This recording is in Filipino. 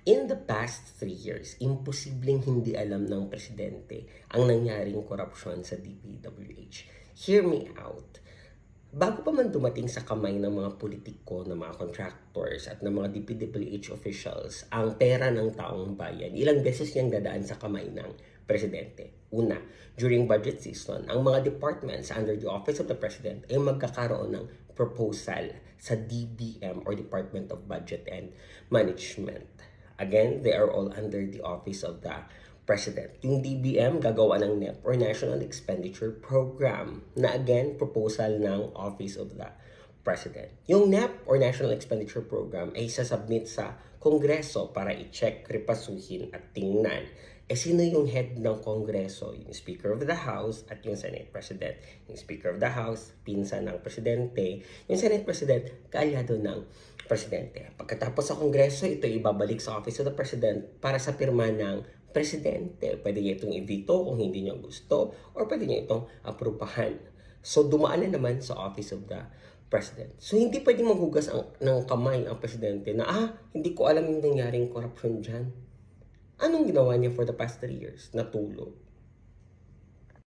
In the past 3 years, imposibleng hindi alam ng presidente ang nangyaring korupsyon sa DPWH. Hear me out. Bago pa man dumating sa kamay ng mga politiko, ng mga contractors at ng mga DPWH officials ang pera ng taong bayan, ilang beses niyang dadaan sa kamay ng presidente. Una, during budget season, ang mga departments under the Office of the President ay magkakaroon ng proposal sa DBM or Department of Budget and Management. Again, they are all under the Office of the President. Yung DBM gagawa ng NEP or National Expenditure Program na again, proposal ng Office of the President. Yung NEP or National Expenditure Program ay sasubmit sa Kongreso para i-check, repasuhin at tingnan. Sino yung head ng Kongreso? Yung Speaker of the House at yung Senate President. Yung Speaker of the House, pinsan ng Presidente. Yung Senate President, kaalyado ng Presidente. Pagkatapos sa Kongreso, ito ibabalik sa Office of the President para sa pirma ng Presidente. Pwede niya itong i-veto kung hindi niya gusto or pwede niya itong aprubahan. So, dumaan na naman sa Office of the President. So, hindi pwedeng maghugas ng kamay ang Presidente na, hindi ko alam yung nangyaring korupsyon dyan. Anong ginawa niya for the past 3 years? Natulog.